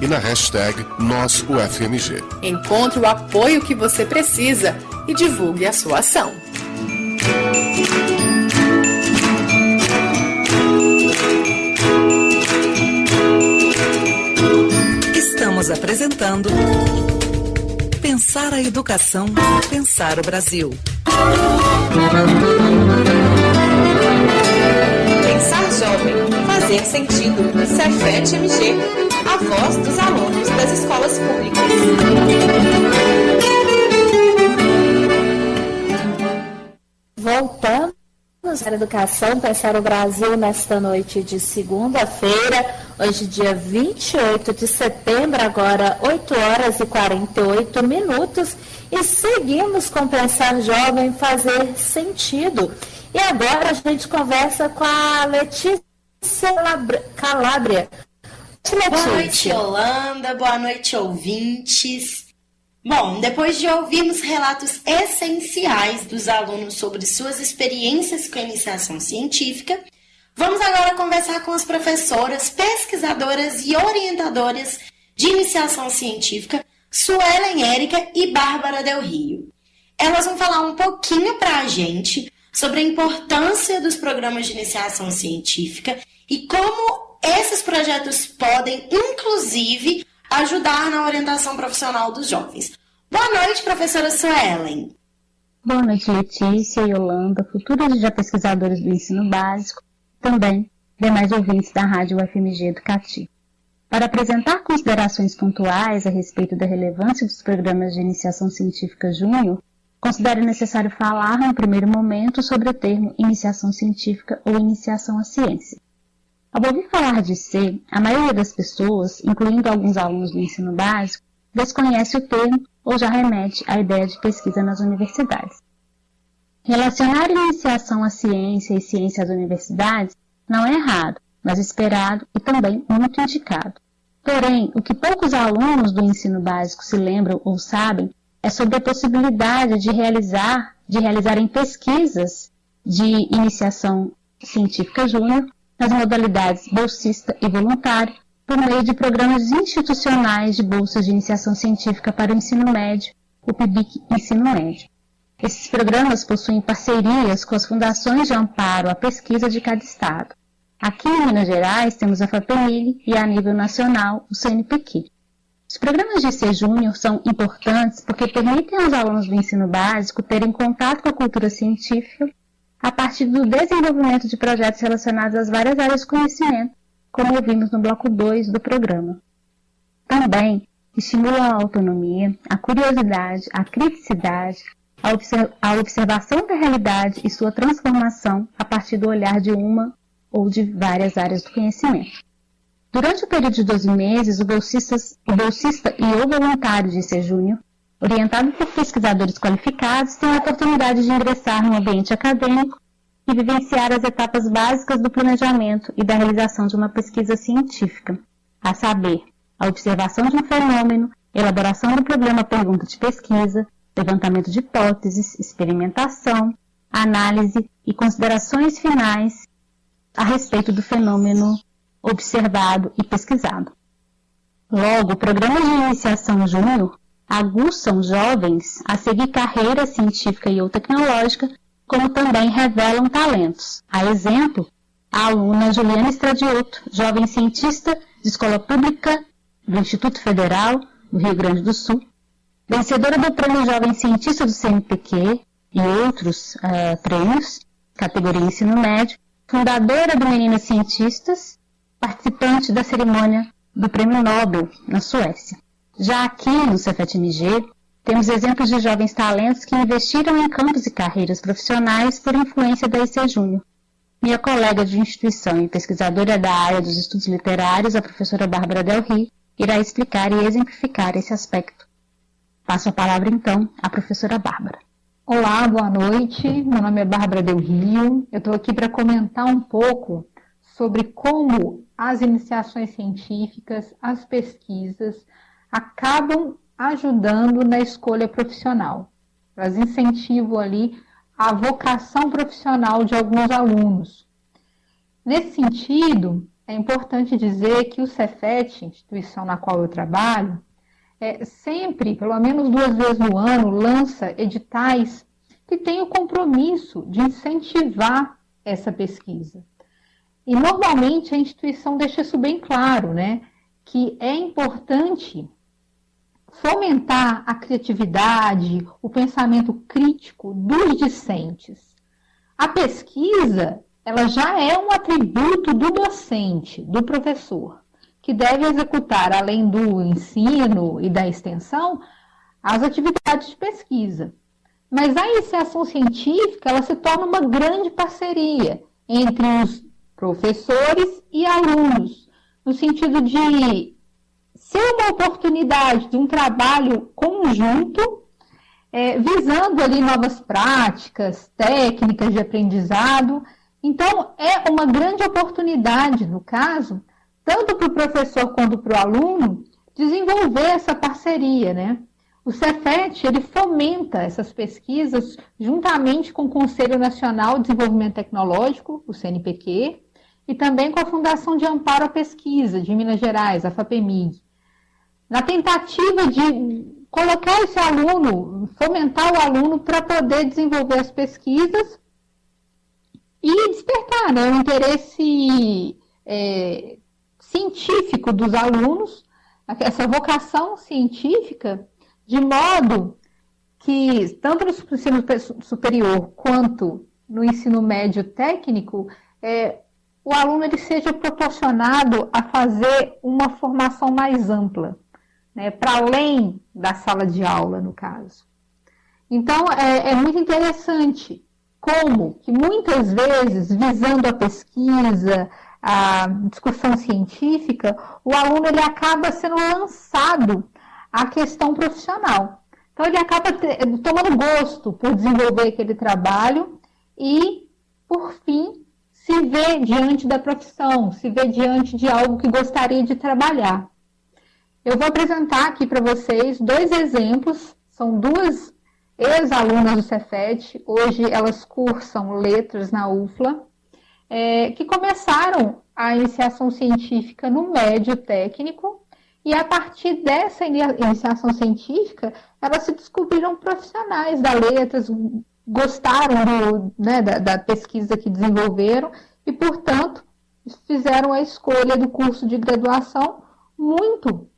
e na hashtag Nós UFMG. Encontre o apoio que você precisa e divulgue a sua ação. Estamos apresentando Pensar a Educação, Pensar o Brasil. Pensar jovem, fazer sentido. Cefet MG, a voz dos alunos das escolas públicas. Voltamos à educação, pensar o Brasil nesta noite de segunda-feira, hoje dia 28 de setembro, agora 8 horas e 48 minutos, e seguimos com Pensar Jovem Fazer Sentido. E agora a gente conversa com a Letícia Calabria. Boa noite, Yolanda. Boa noite, ouvintes. Bom, depois de ouvirmos relatos essenciais dos alunos sobre suas experiências com a iniciação científica, vamos agora conversar com as professoras, pesquisadoras e orientadoras de iniciação científica, Suelen Érica e Bárbara Del Rio. Elas vão falar um pouquinho para a gente sobre a importância dos programas de iniciação científica e como esses projetos podem, inclusive, ajudar na orientação profissional dos jovens. Boa noite, professora Suelen. Boa noite, Letícia e Yolanda, futuros já pesquisadores do ensino básico, também demais ouvintes da Rádio UFMG Educativa. Para apresentar considerações pontuais a respeito da relevância dos programas de iniciação científica júnior, considero necessário falar, no primeiro momento, sobre o termo iniciação científica ou iniciação à ciência. Ao ouvir falar de C, a maioria das pessoas, incluindo alguns alunos do ensino básico, desconhece o termo ou já remete à ideia de pesquisa nas universidades. Relacionar iniciação à ciência e ciência às universidades não é errado, mas esperado e também muito indicado. Porém, o que poucos alunos do ensino básico se lembram ou sabem é sobre a possibilidade de realizarem pesquisas de iniciação científica júnior nas modalidades bolsista e voluntário, por meio de programas institucionais de bolsas de iniciação científica para o ensino médio, o PIBIC Ensino Médio. Esses programas possuem parcerias com as fundações de amparo à pesquisa de cada estado. Aqui em Minas Gerais temos a FAPEMIG e a nível nacional o CNPq. Os programas de IC Júnior são importantes porque permitem aos alunos do ensino básico terem contato com a cultura científica a partir do desenvolvimento de projetos relacionados às várias áreas de conhecimento, como ouvimos no bloco 2 do programa. Também estimulam a autonomia, a curiosidade, a criticidade, a observação da realidade e sua transformação a partir do olhar de uma ou de várias áreas do conhecimento. Durante o período de 12 meses, o bolsista e o voluntário de IC Júnior, orientado por pesquisadores qualificados, tem a oportunidade de ingressar no ambiente acadêmico e vivenciar as etapas básicas do planejamento e da realização de uma pesquisa científica, a saber, a observação de um fenômeno, elaboração do problema-pergunta de pesquisa, levantamento de hipóteses, experimentação, análise e considerações finais a respeito do fenômeno observado e pesquisado. Logo, programas de iniciação júnior aguçam jovens a seguir carreira científica e ou tecnológica, como também revelam talentos. A exemplo, a aluna Juliana Estradioto, jovem cientista de escola pública do Instituto Federal do Rio Grande do Sul, vencedora do Prêmio Jovem Cientista do CNPq e outros prêmios, categoria Ensino Médio, fundadora do Meninas Cientistas, participante da cerimônia do Prêmio Nobel na Suécia. Já aqui no Cefet-MG, temos exemplos de jovens talentos que investiram em campos e carreiras profissionais por influência da IC Júnior. Minha colega de instituição e pesquisadora da área dos estudos literários, a professora Bárbara Del Rio, irá explicar e exemplificar esse aspecto. Passo a palavra, então, à professora Bárbara. Olá, boa noite. Meu nome é Bárbara Del Rio. Eu estou aqui para comentar um pouco sobre como as iniciações científicas, as pesquisas, acabam ajudando na escolha profissional. Elas incentivam ali a vocação profissional de alguns alunos. Nesse sentido, é importante dizer que o Cefet, instituição na qual eu trabalho, sempre, pelo menos 2 vezes no ano, lança editais que têm o compromisso de incentivar essa pesquisa. E normalmente a instituição deixa isso bem claro, né? Que é importante fomentar a criatividade, o pensamento crítico dos discentes. A pesquisa, ela já é um atributo do docente, do professor. que deve executar, além do ensino e da extensão, as atividades de pesquisa. Mas a iniciação científica, ela se torna uma grande parceria entre os professores e alunos, no sentido de ser uma oportunidade de um trabalho conjunto, visando ali novas práticas, técnicas de aprendizado. Então, é uma grande oportunidade, no caso, tanto para o professor quanto para o aluno, desenvolver essa parceria, né? O Cefet, ele fomenta essas pesquisas juntamente com o Conselho Nacional de Desenvolvimento Tecnológico, o CNPq, e também com a Fundação de Amparo à Pesquisa de Minas Gerais, a FAPEMIG, na tentativa de colocar esse aluno, fomentar o aluno para poder desenvolver as pesquisas e despertar, né, o interesse científico dos alunos, essa vocação científica, de modo que, tanto no ensino superior quanto no ensino médio técnico, o aluno ele seja proporcionado a fazer uma formação mais ampla, né, para além da sala de aula, no caso. Então, é muito interessante como que, muitas vezes, visando a pesquisa, a discussão científica, o aluno ele acaba sendo lançado à questão profissional. Então, ele acaba tomando gosto por desenvolver aquele trabalho e, por fim, se vê diante da profissão, se vê diante de algo que gostaria de trabalhar. Eu vou apresentar aqui para vocês 2 exemplos, são 2 ex-alunas do Cefet, hoje elas cursam letras na UFLA, que começaram a iniciação científica no médio técnico, e a partir dessa iniciação científica, elas se descobriram profissionais da letras, gostaram da pesquisa que desenvolveram e, portanto, fizeram a escolha do curso de graduação muito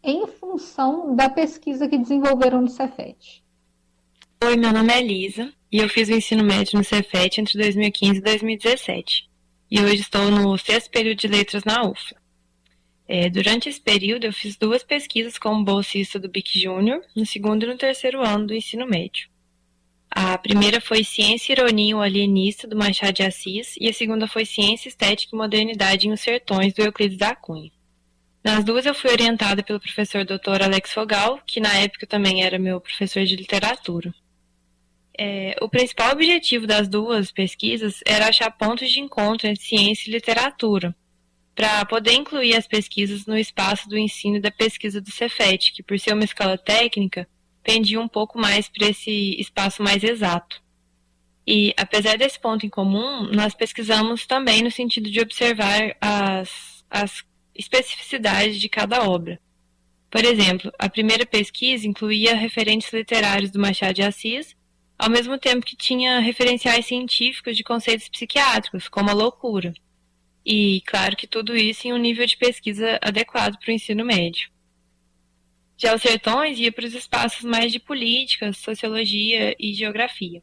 em função da pesquisa que desenvolveram no Cefet. Oi, meu nome é Elisa e eu fiz o ensino médio no Cefet entre 2015 e 2017. E hoje estou no 6º período de letras na UFLA. Durante esse período, eu fiz 2 pesquisas como bolsista do BIC Júnior, no 2º e no 3º ano do ensino médio. A primeira foi Ciência, Ironia e o Alienista, do Machado de Assis, e a segunda foi Ciência, Estética e Modernidade em Os Sertões, do Euclides da Cunha. Nas 2 eu fui orientada pelo professor Dr. Alex Fogal, que na época também era meu professor de literatura. O principal objetivo das 2 pesquisas era achar pontos de encontro entre ciência e literatura, para poder incluir as pesquisas no espaço do ensino e da pesquisa do Cefet, que por ser uma escola técnica, pendia um pouco mais para esse espaço mais exato. E, apesar desse ponto em comum, nós pesquisamos também no sentido de observar as especificidades de cada obra. Por exemplo, a primeira pesquisa incluía referentes literários do Machado de Assis, ao mesmo tempo que tinha referenciais científicos de conceitos psiquiátricos, como a loucura. E, claro que tudo isso em um nível de pesquisa adequado para o ensino médio. Já Os Sertões ia para os espaços mais de política, sociologia e geografia.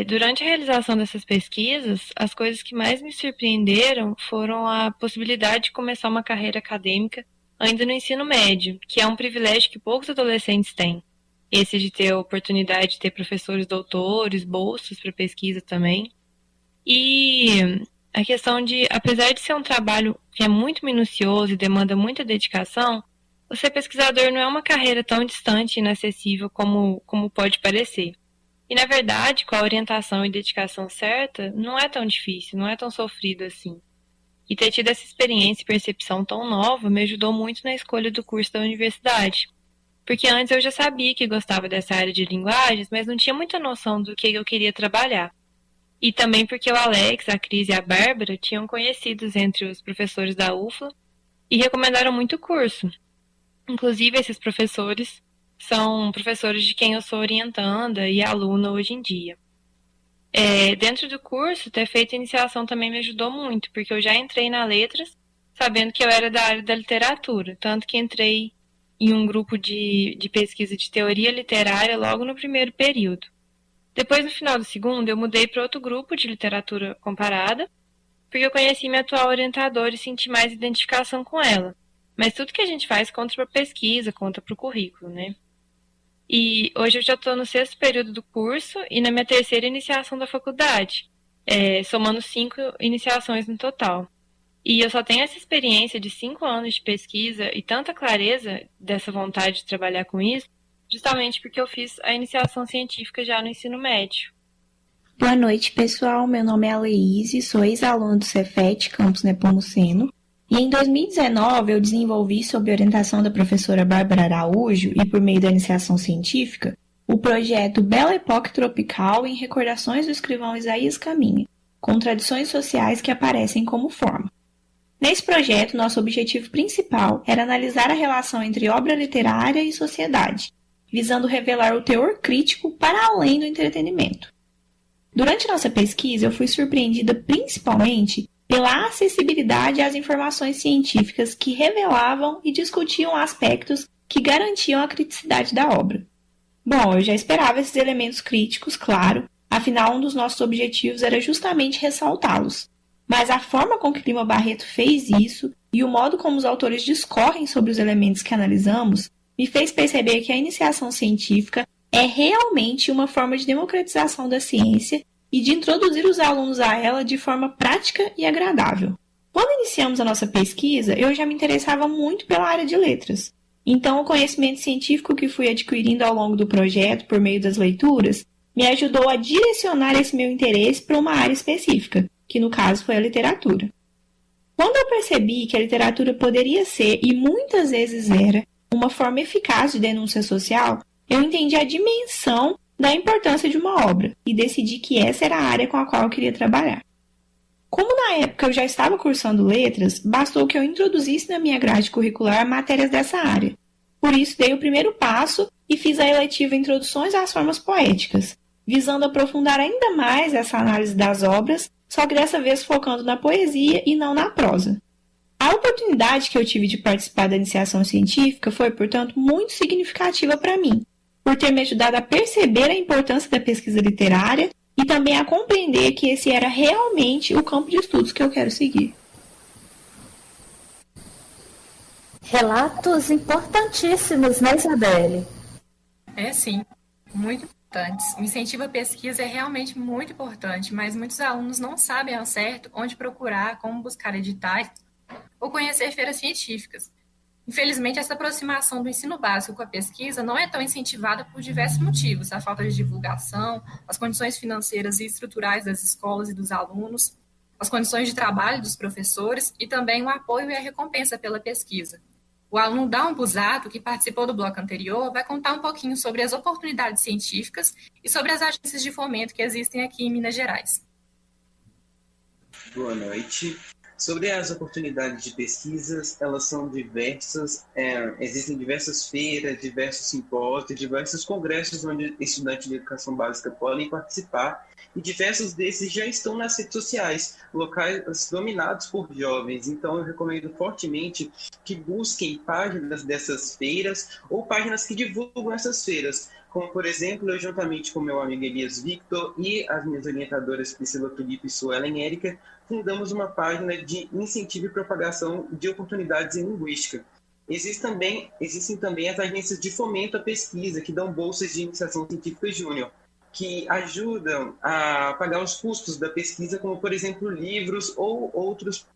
Durante a realização dessas pesquisas, as coisas que mais me surpreenderam foram a possibilidade de começar uma carreira acadêmica ainda no ensino médio, que é um privilégio que poucos adolescentes têm. Esse de ter a oportunidade de ter professores doutores, bolsas para pesquisa também. E a questão de, apesar de ser um trabalho que é muito minucioso e demanda muita dedicação, o ser pesquisador não é uma carreira tão distante e inacessível como pode parecer. E, na verdade, com a orientação e dedicação certa, não é tão difícil, não é tão sofrido assim. E ter tido essa experiência e percepção tão nova me ajudou muito na escolha do curso da universidade. Porque antes eu já sabia que gostava dessa área de linguagens, mas não tinha muita noção do que eu queria trabalhar. E também porque o Alex, a Cris e a Bárbara tinham conhecidos entre os professores da UFLA e recomendaram muito o curso. Inclusive, esses professores são professores de quem eu sou orientanda e aluna hoje em dia. Dentro do curso, ter feito a iniciação também me ajudou muito, porque eu já entrei na letras sabendo que eu era da área da literatura, tanto que entrei em um grupo de pesquisa de teoria literária logo no primeiro período. Depois, no final do segundo, eu mudei para outro grupo de literatura comparada, porque eu conheci minha atual orientadora e senti mais identificação com ela. Mas tudo que a gente faz conta para pesquisa, conta para o currículo, né? E hoje eu já estou no 6º período do curso e na minha 3ª iniciação da faculdade, somando 5 iniciações no total. E eu só tenho essa experiência de 5 anos de pesquisa e tanta clareza dessa vontade de trabalhar com isso, justamente porque eu fiz a iniciação científica já no ensino médio. Boa noite, pessoal. Meu nome é Aleíse, sou ex-aluna do Cefet, campus Nepomuceno. E em 2019 eu desenvolvi, sob orientação da professora Bárbara Araújo e por meio da iniciação científica, o projeto Belle Époque Tropical em Recordações do escrivão Isaías Caminha, com tradições sociais que aparecem como forma. Nesse projeto, nosso objetivo principal era analisar a relação entre obra literária e sociedade, visando revelar o teor crítico para além do entretenimento. Durante nossa pesquisa, eu fui surpreendida principalmente pela acessibilidade às informações científicas que revelavam e discutiam aspectos que garantiam a criticidade da obra. Bom, eu já esperava esses elementos críticos, claro, afinal um dos nossos objetivos era justamente ressaltá-los. Mas a forma com que Lima Barreto fez isso e o modo como os autores discorrem sobre os elementos que analisamos me fez perceber que a iniciação científica é realmente uma forma de democratização da ciência e de introduzir os alunos a ela de forma prática e agradável. Quando iniciamos a nossa pesquisa, eu já me interessava muito pela área de letras. Então, o conhecimento científico que fui adquirindo ao longo do projeto, por meio das leituras, me ajudou a direcionar esse meu interesse para uma área específica, que no caso foi a literatura. Quando eu percebi que a literatura poderia ser, e muitas vezes era, uma forma eficaz de denúncia social, eu entendi a dimensão da importância de uma obra e decidi que essa era a área com a qual eu queria trabalhar. Como na época eu já estava cursando letras, bastou que eu introduzisse na minha grade curricular matérias dessa área. Por isso, dei o primeiro passo e fiz a eletiva Introduções às Formas Poéticas, visando aprofundar ainda mais essa análise das obras, só que dessa vez focando na poesia e não na prosa. A oportunidade que eu tive de participar da iniciação científica foi, portanto, muito significativa para mim, por ter me ajudado a perceber a importância da pesquisa literária e também a compreender que esse era realmente o campo de estudos que eu quero seguir. Relatos importantíssimos, né, Isabelle? Sim, muito importantes. O incentivo à pesquisa é realmente muito importante, mas muitos alunos não sabem ao certo onde procurar, como buscar editais ou conhecer feiras científicas. Infelizmente, essa aproximação do ensino básico com a pesquisa não é tão incentivada por diversos motivos: a falta de divulgação, as condições financeiras e estruturais das escolas e dos alunos, as condições de trabalho dos professores e também o apoio e a recompensa pela pesquisa. O aluno Dalmo Busato, que participou do bloco anterior, vai contar um pouquinho sobre as oportunidades científicas e sobre as agências de fomento que existem aqui em Minas Gerais. Boa noite. Sobre as oportunidades de pesquisas, elas são diversas, existem diversas feiras, diversos simpósios, diversos congressos onde estudantes de educação básica podem participar, e diversos desses já estão nas redes sociais, locais dominados por jovens. Então eu recomendo fortemente que busquem páginas dessas feiras ou páginas que divulgam essas feiras, como, por exemplo, eu juntamente com meu amigo Elias Victor e as minhas orientadoras Priscila Tulipe e Suelen Érica, fundamos uma página de incentivo e propagação de oportunidades em linguística. Existem também as agências de fomento à pesquisa, que dão bolsas de iniciação científica júnior, que ajudam a pagar os custos da pesquisa, como, por exemplo, livros ou outros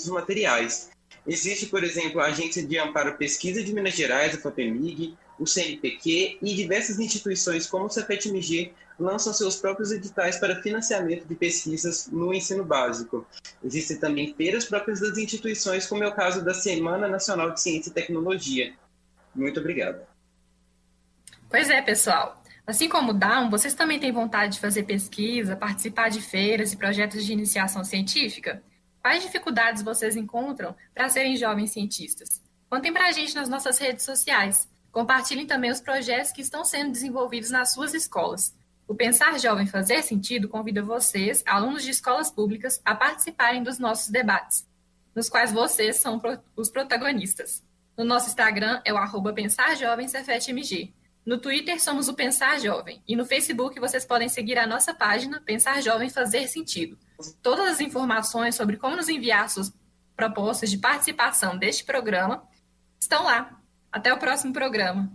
materiais. Existe, por exemplo, a Agência de Amparo à Pesquisa de Minas Gerais, a FAPEMIG, o CNPq e diversas instituições como o Cefet-MG lançam seus próprios editais para financiamento de pesquisas no ensino básico. Existem também feiras próprias das instituições, como é o caso da Semana Nacional de Ciência e Tecnologia. Muito obrigado. Pois é, pessoal. Assim como o Dalmo, vocês também têm vontade de fazer pesquisa, participar de feiras e projetos de iniciação científica? Quais dificuldades vocês encontram para serem jovens cientistas? Contem para a gente nas nossas redes sociais. Compartilhem também os projetos que estão sendo desenvolvidos nas suas escolas. O Pensar Jovem Fazer Sentido convida vocês, alunos de escolas públicas, a participarem dos nossos debates, nos quais vocês são os protagonistas. No nosso Instagram é o @PensarJovemCefetMG. No Twitter somos o Pensar Jovem e no Facebook vocês podem seguir a nossa página Pensar Jovem Fazer Sentido. Todas as informações sobre como nos enviar suas propostas de participação deste programa estão lá. Até o próximo programa.